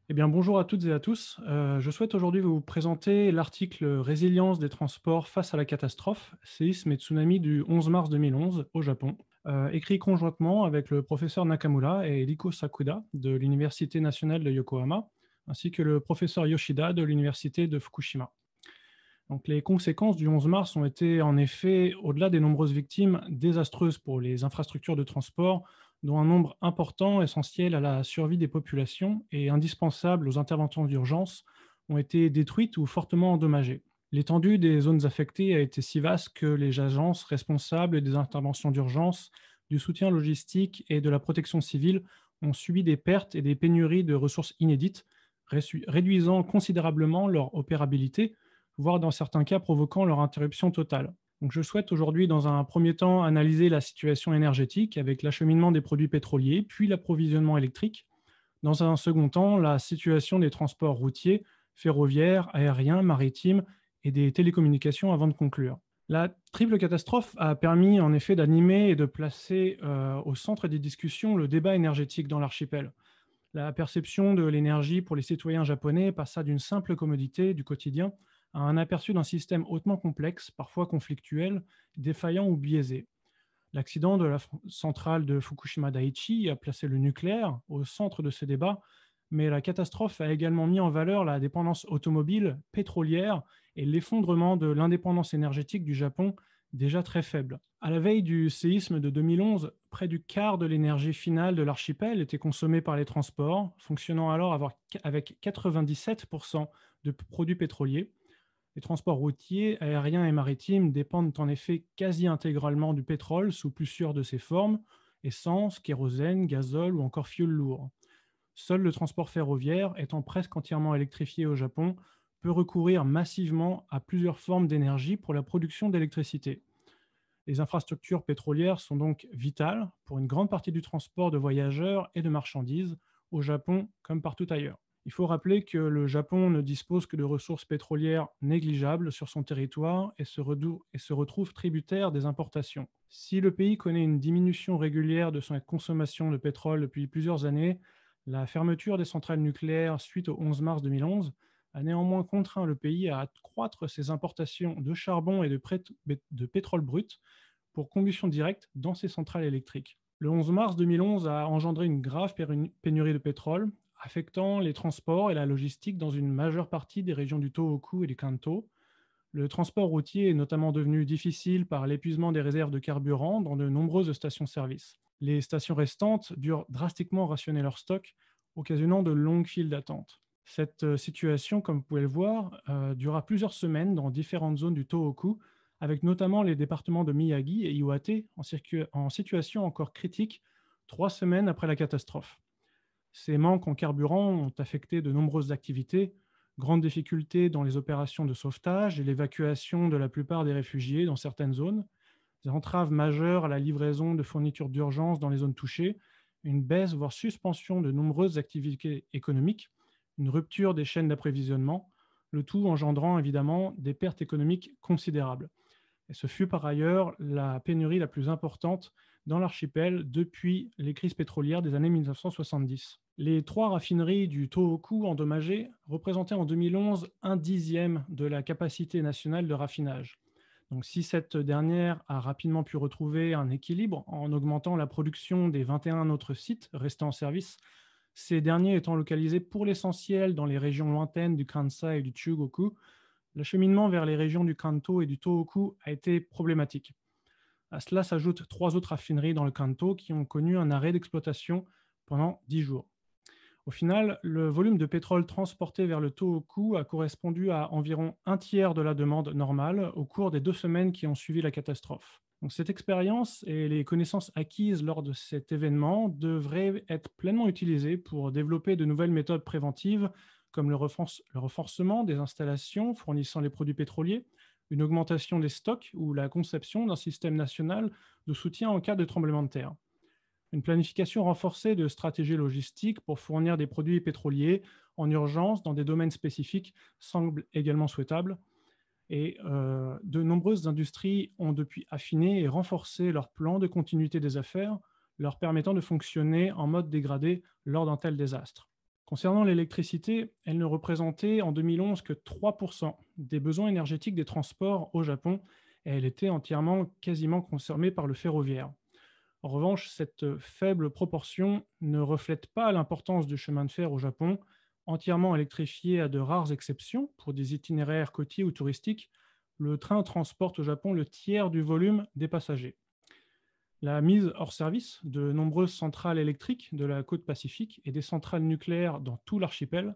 Eh bien, bonjour à toutes et à tous. Je souhaite aujourd'hui vous présenter l'article Résilience des transports face à la catastrophe, séisme et tsunami du 11 mars 2011 au Japon, écrit conjointement avec le professeur Nakamura et Riko Sakuda de l'Université nationale de Yokohama, ainsi que le professeur Yoshida de l'Université de Fukushima. Donc, les conséquences du 11 mars ont été en effet, au-delà des nombreuses victimes, désastreuses pour les infrastructures de transport, dont un nombre important, essentiel à la survie des populations et indispensable aux interventions d'urgence, ont été détruites ou fortement endommagées. L'étendue des zones affectées a été si vaste que les agences responsables des interventions d'urgence, du soutien logistique et de la protection civile ont subi des pertes et des pénuries de ressources inédites, réduisant considérablement leur opérabilité, voire dans certains cas provoquant leur interruption totale. Donc je souhaite aujourd'hui, dans un premier temps, analyser la situation énergétique avec l'acheminement des produits pétroliers, puis l'approvisionnement électrique. Dans un second temps, la situation des transports routiers, ferroviaires, aériens, maritimes et des télécommunications avant de conclure. La triple catastrophe a permis en effet d'animer et de placer au centre des discussions le débat énergétique dans l'archipel. La perception de l'énergie pour les citoyens japonais passa d'une simple commodité du quotidien à un aperçu d'un système hautement complexe, parfois conflictuel, défaillant ou biaisé. L'accident de la centrale de Fukushima Daiichi a placé le nucléaire au centre de ce débat, mais la catastrophe a également mis en valeur la dépendance automobile, pétrolière et l'effondrement de l'indépendance énergétique du Japon, déjà très faible. À la veille du séisme de 2011, près du quart de l'énergie finale de l'archipel était consommée par les transports, fonctionnant alors avec 97% de produits pétroliers. Les transports routiers, aériens et maritimes dépendent en effet quasi intégralement du pétrole sous plusieurs de ses formes, essence, kérosène, gazole ou encore fioul lourd. Seul le transport ferroviaire, étant presque entièrement électrifié au Japon, peut recourir massivement à plusieurs formes d'énergie pour la production d'électricité. Les infrastructures pétrolières sont donc vitales pour une grande partie du transport de voyageurs et de marchandises, au Japon comme partout ailleurs. Il faut rappeler que le Japon ne dispose que de ressources pétrolières négligeables sur son territoire et se retrouve tributaire des importations. Si le pays connaît une diminution régulière de sa consommation de pétrole depuis plusieurs années, la fermeture des centrales nucléaires suite au 11 mars 2011 a néanmoins contraint le pays à accroître ses importations de charbon et de pétrole brut pour combustion directe dans ses centrales électriques. Le 11 mars 2011 a engendré une grave pénurie de pétrole, affectant les transports et la logistique dans une majeure partie des régions du Tohoku et du Kanto. Le transport routier est notamment devenu difficile par l'épuisement des réserves de carburant dans de nombreuses stations-service. Les stations restantes durent drastiquement rationner leur stock, occasionnant de longues files d'attente. Cette situation, comme vous pouvez le voir, dura plusieurs semaines dans différentes zones du Tohoku, avec notamment les départements de Miyagi et Iwate en situation encore critique 3 semaines après la catastrophe. Ces manques en carburant ont affecté de nombreuses activités, grandes difficultés dans les opérations de sauvetage et l'évacuation de la plupart des réfugiés dans certaines zones, des entraves majeures à la livraison de fournitures d'urgence dans les zones touchées, une baisse voire suspension de nombreuses activités économiques, une rupture des chaînes d'approvisionnement, le tout engendrant évidemment des pertes économiques considérables. Et ce fut par ailleurs la pénurie la plus importante dans l'archipel depuis les crises pétrolières des années 1970. Les trois raffineries du Tohoku endommagées représentaient en 2011 un dixième de la capacité nationale de raffinage. Donc, si cette dernière a rapidement pu retrouver un équilibre en augmentant la production des 21 autres sites restant en service, ces derniers étant localisés pour l'essentiel dans les régions lointaines du Kansai et du Chugoku, l'acheminement vers les régions du Kanto et du Tohoku a été problématique. À cela s'ajoutent trois autres raffineries dans le Kanto qui ont connu un arrêt d'exploitation pendant 10 jours. Au final, le volume de pétrole transporté vers le Tohoku a correspondu à environ un tiers de la demande normale au cours des 2 semaines qui ont suivi la catastrophe. Donc, cette expérience et les connaissances acquises lors de cet événement devraient être pleinement utilisées pour développer de nouvelles méthodes préventives comme le renforcement des installations fournissant les produits pétroliers, une augmentation des stocks ou la conception d'un système national de soutien en cas de tremblement de terre. Une planification renforcée de stratégies logistiques pour fournir des produits pétroliers en urgence dans des domaines spécifiques semble également souhaitable. Et de nombreuses industries ont depuis affiné et renforcé leur plan de continuité des affaires, leur permettant de fonctionner en mode dégradé lors d'un tel désastre. Concernant l'électricité, elle ne représentait en 2011 que 3% des besoins énergétiques des transports au Japon et elle était entièrement, quasiment consommée par le ferroviaire. En revanche, cette faible proportion ne reflète pas l'importance du chemin de fer au Japon, entièrement électrifié à de rares exceptions pour des itinéraires côtiers ou touristiques. Le train transporte au Japon le tiers du volume des passagers. La mise hors service de nombreuses centrales électriques de la côte pacifique et des centrales nucléaires dans tout l'archipel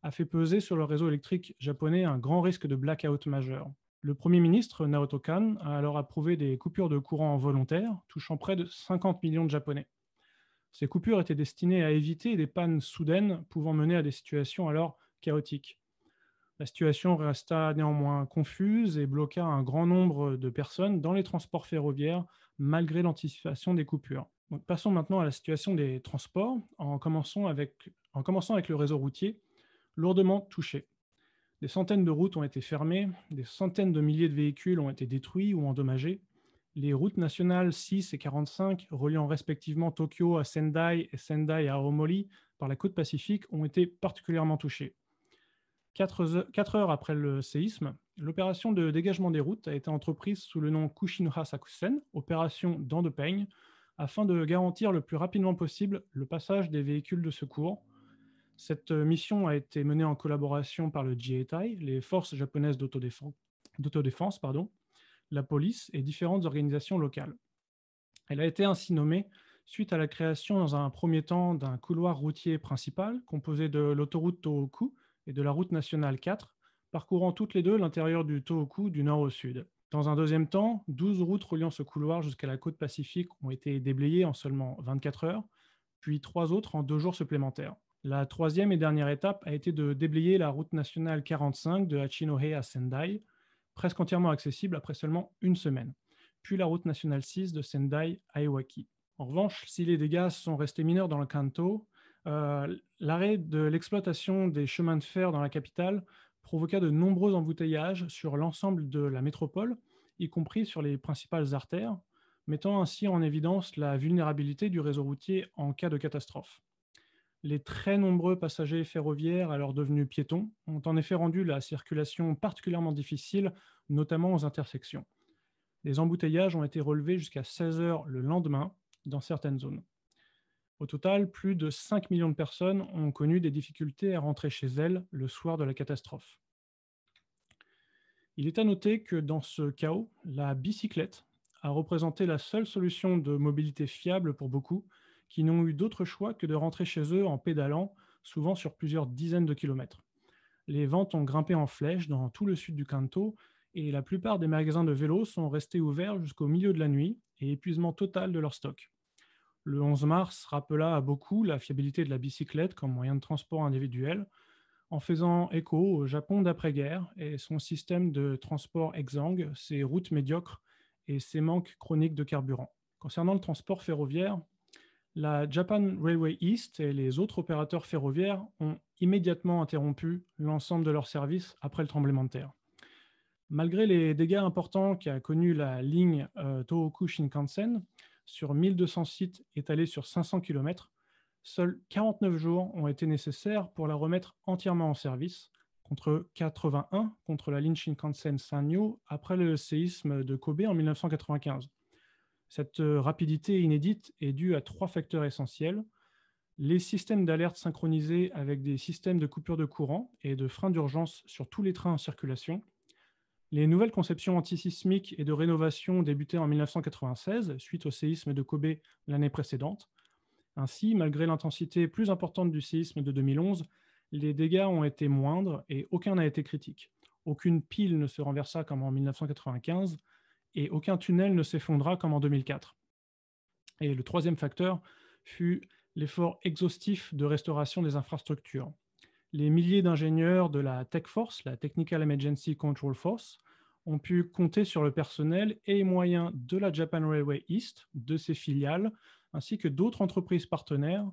a fait peser sur le réseau électrique japonais un grand risque de blackout majeur. Le Premier ministre, Naoto Kan, a alors approuvé des coupures de courant volontaires, touchant près de 50 millions de Japonais. Ces coupures étaient destinées à éviter des pannes soudaines pouvant mener à des situations alors chaotiques. La situation resta néanmoins confuse et bloqua un grand nombre de personnes dans les transports ferroviaires malgré l'anticipation des coupures. Donc, passons maintenant à la situation des transports, en commençant avec le réseau routier, lourdement touché. Des centaines de routes ont été fermées, des centaines de milliers de véhicules ont été détruits ou endommagés. Les routes nationales 6 et 45, reliant respectivement Tokyo à Sendai et Sendai à Aomori par la côte pacifique, ont été particulièrement touchées. 4 heures après le séisme, l'opération de dégagement des routes a été entreprise sous le nom Kushinuha Sakusen, opération dents de peigne, afin de garantir le plus rapidement possible le passage des véhicules de secours. Cette mission a été menée en collaboration par le Jieitai, les forces japonaises d'autodéfense, la police et différentes organisations locales. Elle a été ainsi nommée suite à la création dans un premier temps d'un couloir routier principal composé de l'autoroute Tohoku et de la route nationale 4, parcourant toutes les deux l'intérieur du Tohoku du nord au sud. Dans un deuxième temps, 12 routes reliant ce couloir jusqu'à la côte pacifique ont été déblayées en seulement 24 heures, puis 3 autres en 2 jours supplémentaires. La troisième et dernière étape a été de déblayer la route nationale 45 de Hachinohe à Sendai, presque entièrement accessible après seulement une semaine, puis la route nationale 6 de Sendai à Iwaki. En revanche, si les dégâts sont restés mineurs dans le Kanto, l'arrêt de l'exploitation des chemins de fer dans la capitale provoqua de nombreux embouteillages sur l'ensemble de la métropole, y compris sur les principales artères, mettant ainsi en évidence la vulnérabilité du réseau routier en cas de catastrophe. Les très nombreux passagers ferroviaires, alors devenus piétons, ont en effet rendu la circulation particulièrement difficile, notamment aux intersections. Les embouteillages ont été relevés jusqu'à 16 heures le lendemain dans certaines zones. Au total, plus de 5 millions de personnes ont connu des difficultés à rentrer chez elles le soir de la catastrophe. Il est à noter que dans ce chaos, la bicyclette a représenté la seule solution de mobilité fiable pour beaucoup, qui n'ont eu d'autre choix que de rentrer chez eux en pédalant, souvent sur plusieurs dizaines de kilomètres. Les ventes ont grimpé en flèche dans tout le sud du Kanto et la plupart des magasins de vélos sont restés ouverts jusqu'au milieu de la nuit et épuisement total de leur stock. Le 11 mars rappela à beaucoup la fiabilité de la bicyclette comme moyen de transport individuel, en faisant écho au Japon d'après-guerre et son système de transport exsangue, ses routes médiocres et ses manques chroniques de carburant. Concernant le transport ferroviaire, la Japan Railway East et les autres opérateurs ferroviaires ont immédiatement interrompu l'ensemble de leurs services après le tremblement de terre. Malgré les dégâts importants qu'a connus la ligne Tohoku Shinkansen, sur 1200 sites étalés sur 500 km, seuls 49 jours ont été nécessaires pour la remettre entièrement en service, contre 81 contre la ligne Shinkansen Sanyo après le séisme de Kobe en 1995. Cette rapidité inédite est due à 3 facteurs essentiels: les systèmes d'alerte synchronisés avec des systèmes de coupure de courant et de frein d'urgence sur tous les trains en circulation, les nouvelles conceptions antisismiques et de rénovation débutées en 1996 suite au séisme de Kobe l'année précédente. Ainsi, malgré l'intensité plus importante du séisme de 2011, les dégâts ont été moindres et aucun n'a été critique. Aucune pile ne se renversa comme en 1995 et aucun tunnel ne s'effondra comme en 2004. Et le troisième facteur fut l'effort exhaustif de restauration des infrastructures. Les milliers d'ingénieurs de la Tech Force, la Technical Emergency Control Force, ont pu compter sur le personnel et moyens de la Japan Railway East, de ses filiales, ainsi que d'autres entreprises partenaires,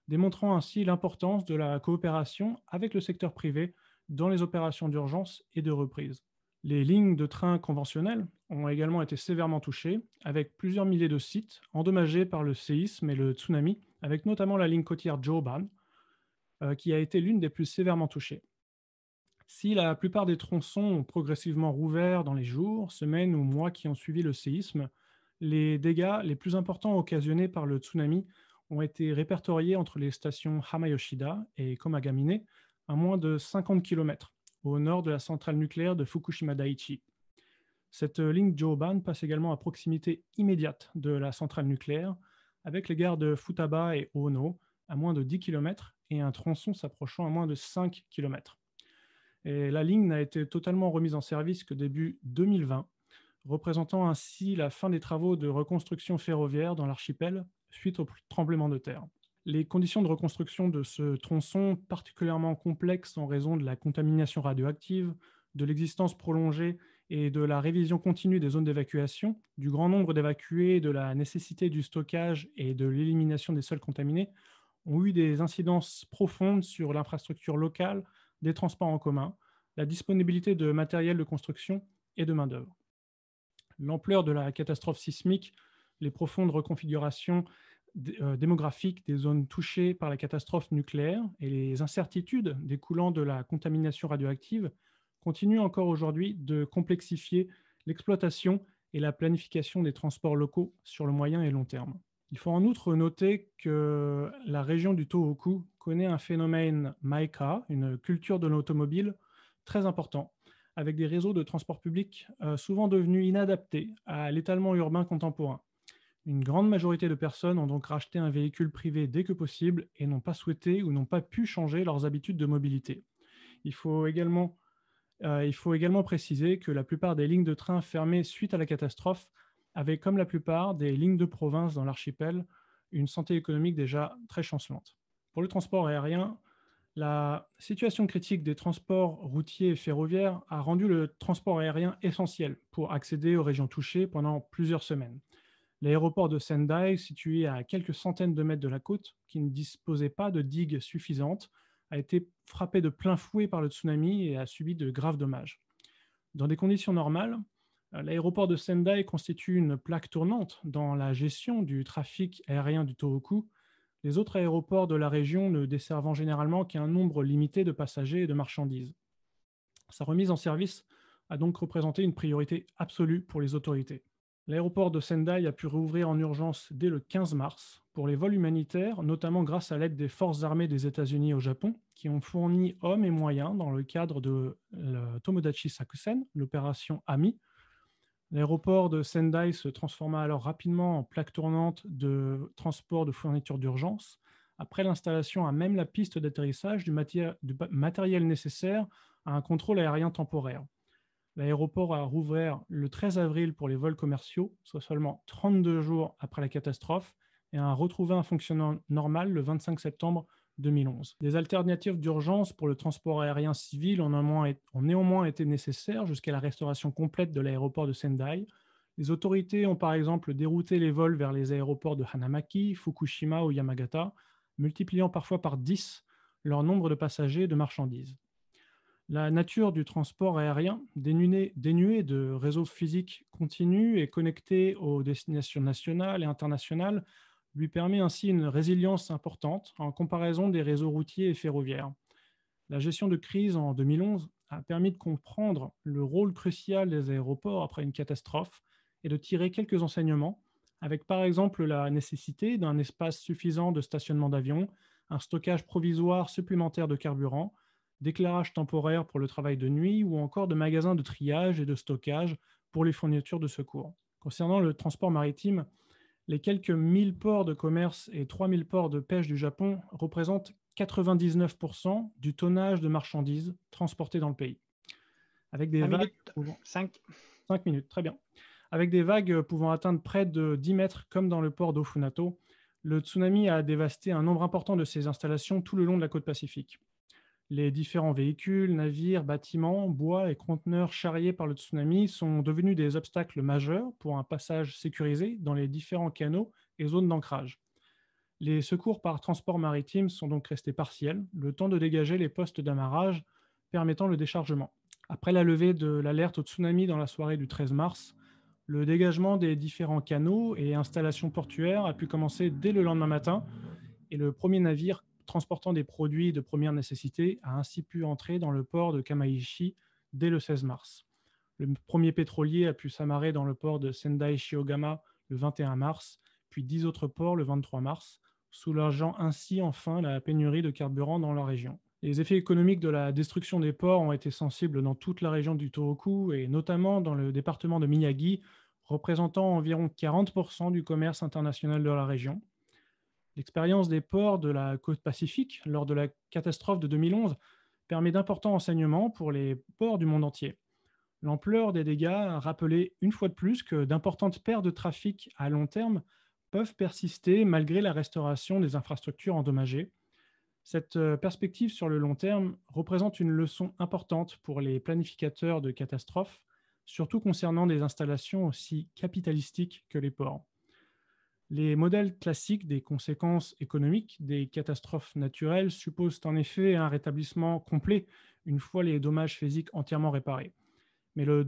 démontrant ainsi l'importance de la coopération avec le secteur privé dans les opérations d'urgence et de reprise. Les lignes de train conventionnelles ont également été sévèrement touchées, avec plusieurs milliers de sites endommagés par le séisme et le tsunami, avec notamment la ligne côtière Joban. qui a été l'une des plus sévèrement touchées. Si la plupart des tronçons ont progressivement rouvert dans les jours, semaines ou mois qui ont suivi le séisme, les dégâts les plus importants occasionnés par le tsunami ont été répertoriés entre les stations Hamayoshida et Komagamine, à moins de 50 km au nord de la centrale nucléaire de Fukushima Daiichi. Cette ligne Joban passe également à proximité immédiate de la centrale nucléaire, avec les gares de Futaba et Ono à moins de 10 km et un tronçon s'approchant à moins de 5 km. Et la ligne n'a été totalement remise en service que début 2020, représentant ainsi la fin des travaux de reconstruction ferroviaire dans l'archipel suite au tremblement de terre. Les conditions de reconstruction de ce tronçon, particulièrement complexes en raison de la contamination radioactive, de l'existence prolongée et de la révision continue des zones d'évacuation, du grand nombre d'évacués, de la nécessité du stockage et de l'élimination des sols contaminés, ont eu des incidences profondes sur l'infrastructure locale, des transports en commun, la disponibilité de matériel de construction et de main-d'œuvre. L'ampleur de la catastrophe sismique, les profondes reconfigurations démographiques des zones touchées par la catastrophe nucléaire et les incertitudes découlant de la contamination radioactive continuent encore aujourd'hui de complexifier l'exploitation et la planification des transports locaux sur le moyen et long terme. Il faut en outre noter que la région du Tohoku connaît un phénomène Maeka, une culture de l'automobile très important, avec des réseaux de transport public souvent devenus inadaptés à l'étalement urbain contemporain. Une grande majorité de personnes ont donc racheté un véhicule privé dès que possible et n'ont pas souhaité ou n'ont pas pu changer leurs habitudes de mobilité. Il faut également préciser que la plupart des lignes de train fermées suite à la catastrophe avaient, comme la plupart des lignes de province dans l'archipel, une santé économique déjà très chancelante. Pour le transport aérien, la situation critique des transports routiers et ferroviaires a rendu le transport aérien essentiel pour accéder aux régions touchées pendant plusieurs semaines. L'aéroport de Sendai, situé à quelques centaines de mètres de la côte, qui ne disposait pas de digues suffisantes, a été frappé de plein fouet par le tsunami et a subi de graves dommages. Dans des conditions normales, l'aéroport de Sendai constitue une plaque tournante dans la gestion du trafic aérien du Tohoku, les autres aéroports de la région ne desservant généralement qu'un nombre limité de passagers et de marchandises. Sa remise en service a donc représenté une priorité absolue pour les autorités. L'aéroport de Sendai a pu rouvrir en urgence dès le 15 mars pour les vols humanitaires, notamment grâce à l'aide des forces armées des États-Unis au Japon, qui ont fourni hommes et moyens dans le cadre de la Tomodachi Sakusen, l'opération AMI. L'aéroport de Sendai se transforma alors rapidement en plaque tournante de transport de fournitures d'urgence, après l'installation à même la piste d'atterrissage du matériel nécessaire à un contrôle aérien temporaire. L'aéroport a rouvert le 13 avril pour les vols commerciaux, soit seulement 32 jours après la catastrophe, et a retrouvé un fonctionnement normal le 25 septembre 2011. Des alternatives d'urgence pour le transport aérien civil ont néanmoins été nécessaires jusqu'à la restauration complète de l'aéroport de Sendai. Les autorités ont par exemple dérouté les vols vers les aéroports de Hanamaki, Fukushima ou Yamagata, multipliant parfois par 10 leur nombre de passagers et de marchandises. La nature du transport aérien, dénué de réseaux physiques continus et connecté aux destinations nationales et internationales, lui permet ainsi une résilience importante en comparaison des réseaux routiers et ferroviaires. La gestion de crise en 2011 a permis de comprendre le rôle crucial des aéroports après une catastrophe et de tirer quelques enseignements, avec par exemple la nécessité d'un espace suffisant de stationnement d'avions, un stockage provisoire supplémentaire de carburant, d'éclairage temporaire pour le travail de nuit ou encore de magasins de triage et de stockage pour les fournitures de secours. Concernant le transport maritime, les quelques 1000 ports de commerce et 3000 ports de pêche du Japon représentent 99% du tonnage de marchandises transportées dans le pays. Avec des 5 vagues minutes. pouvant... 5. 5 minutes, très bien. Avec des vagues pouvant atteindre près de 10 mètres, comme dans le port d'Ofunato, le tsunami a dévasté un nombre important de ces installations tout le long de la côte pacifique. Les différents véhicules, navires, bâtiments, bois et conteneurs charriés par le tsunami sont devenus des obstacles majeurs pour un passage sécurisé dans les différents canaux et zones d'ancrage. Les secours par transport maritime sont donc restés partiels, le temps de dégager les postes d'amarrage permettant le déchargement. Après la levée de l'alerte au tsunami dans la soirée du 13 mars, le dégagement des différents canaux et installations portuaires a pu commencer dès le lendemain matin et le premier navire transportant des produits de première nécessité a ainsi pu entrer dans le port de Kamaishi dès le 16 mars. Le premier pétrolier a pu s'amarrer dans le port de Sendai Shiogama le 21 mars, puis 10 autres ports le 23 mars, soulageant ainsi enfin la pénurie de carburant dans la région. Les effets économiques de la destruction des ports ont été sensibles dans toute la région du Tohoku et notamment dans le département de Miyagi, représentant environ 40% du commerce international de la région. L'expérience des ports de la côte pacifique lors de la catastrophe de 2011 permet d'importants enseignements pour les ports du monde entier. L'ampleur des dégâts a rappelé une fois de plus que d'importantes pertes de trafic à long terme peuvent persister malgré la restauration des infrastructures endommagées. Cette perspective sur le long terme représente une leçon importante pour les planificateurs de catastrophes, surtout concernant des installations aussi capitalistiques que les ports. Les modèles classiques des conséquences économiques des catastrophes naturelles supposent en effet un rétablissement complet une fois les dommages physiques entièrement réparés. Mais le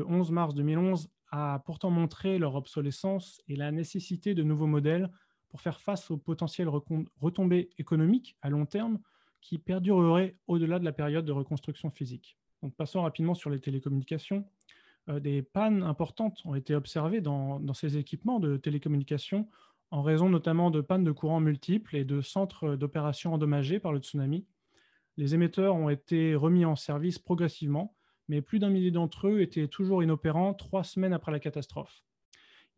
11 mars 2011 a pourtant montré leur obsolescence et la nécessité de nouveaux modèles pour faire face aux potentielles retombées économiques à long terme qui perdureraient au-delà de la période de reconstruction physique. Donc, passons rapidement sur les télécommunications. Des pannes importantes ont été observées dans ces équipements de télécommunications en raison notamment de pannes de courant multiples et de centres d'opérations endommagés par le tsunami. Les émetteurs ont été remis en service progressivement, mais plus d'un millier d'entre eux étaient toujours inopérants 3 semaines après la catastrophe.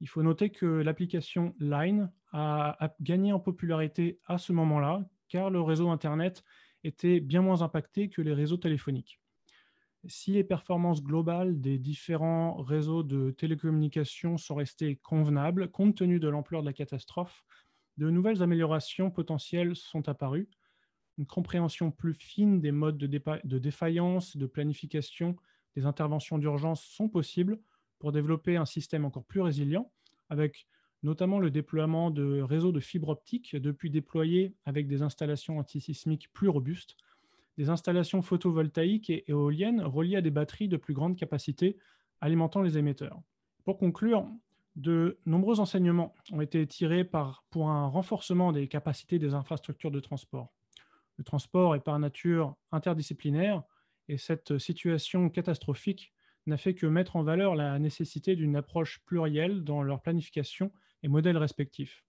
Il faut noter que l'application Line a gagné en popularité à ce moment-là, car le réseau Internet était bien moins impacté que les réseaux téléphoniques. Si les performances globales des différents réseaux de télécommunications sont restées convenables, compte tenu de l'ampleur de la catastrophe, de nouvelles améliorations potentielles sont apparues. Une compréhension plus fine des modes de défaillance, de planification, des interventions d'urgence sont possibles pour développer un système encore plus résilient, avec notamment le déploiement de réseaux de fibre optique depuis déployés avec des installations antisismiques plus robustes, des installations photovoltaïques et éoliennes reliées à des batteries de plus grande capacité alimentant les émetteurs. Pour conclure, de nombreux enseignements ont été tirés pour un renforcement des capacités des infrastructures de transport. Le transport est par nature interdisciplinaire et cette situation catastrophique n'a fait que mettre en valeur la nécessité d'une approche plurielle dans leur planification et modèles respectifs.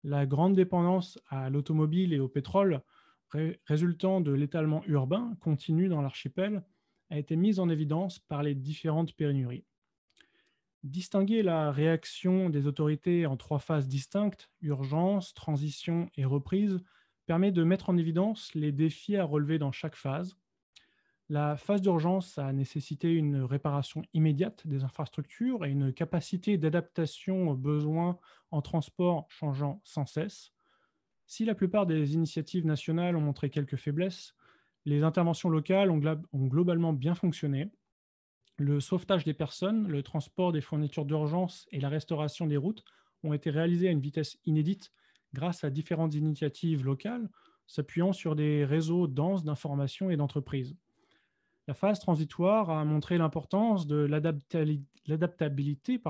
La grande dépendance à l'automobile et au pétrole résultant de l'étalement urbain continu dans l'archipel a été mise en évidence par les différentes pénuries. Distinguer la réaction des autorités en 3 phases distinctes, urgence, transition et reprise, permet de mettre en évidence les défis à relever dans chaque phase. La phase d'urgence a nécessité une réparation immédiate des infrastructures et une capacité d'adaptation aux besoins en transport changeant sans cesse. Si la plupart des initiatives nationales ont montré quelques faiblesses, les interventions locales ont globalement bien fonctionné. Le sauvetage des personnes, le transport des fournitures d'urgence et la restauration des routes ont été réalisés à une vitesse inédite grâce à différentes initiatives locales, s'appuyant sur des réseaux denses d'informations et d'entreprises. La phase transitoire a montré l'importance de l'adaptabilité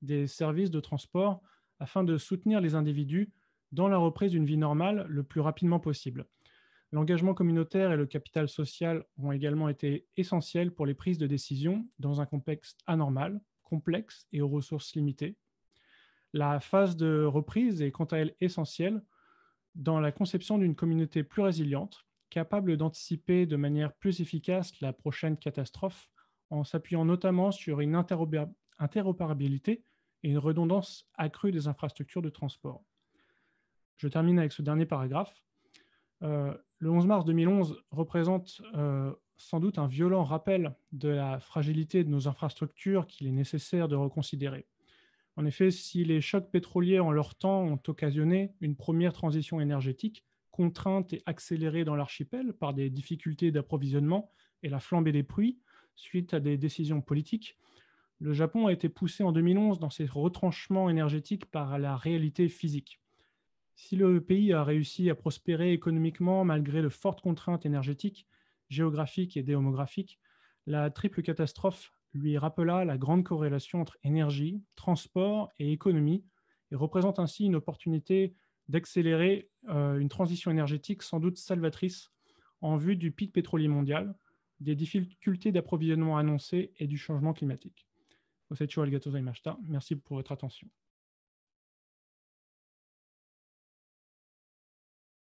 des services de transport afin de soutenir les individus dans la reprise d'une vie normale le plus rapidement possible. L'engagement communautaire et le capital social ont également été essentiels pour les prises de décision dans un contexte anormal, complexe et aux ressources limitées. La phase de reprise est quant à elle essentielle dans la conception d'une communauté plus résiliente, capable d'anticiper de manière plus efficace la prochaine catastrophe, en s'appuyant notamment sur une interopérabilité et une redondance accrue des infrastructures de transport. Je termine avec ce dernier paragraphe. Le 11 mars 2011 représente sans doute un violent rappel de la fragilité de nos infrastructures qu'il est nécessaire de reconsidérer. En effet, si les chocs pétroliers en leur temps ont occasionné une première transition énergétique, contrainte et accélérée dans l'archipel par des difficultés d'approvisionnement et la flambée des prix suite à des décisions politiques, le Japon a été poussé en 2011 dans ses retranchements énergétiques par la réalité physique. Si le pays a réussi à prospérer économiquement malgré de fortes contraintes énergétiques, géographiques et démographiques, la triple catastrophe lui rappela la grande corrélation entre énergie, transport et économie et représente ainsi une opportunité d'accélérer une transition énergétique sans doute salvatrice en vue du pic pétrolier mondial, des difficultés d'approvisionnement annoncées et du changement climatique. Merci pour votre attention.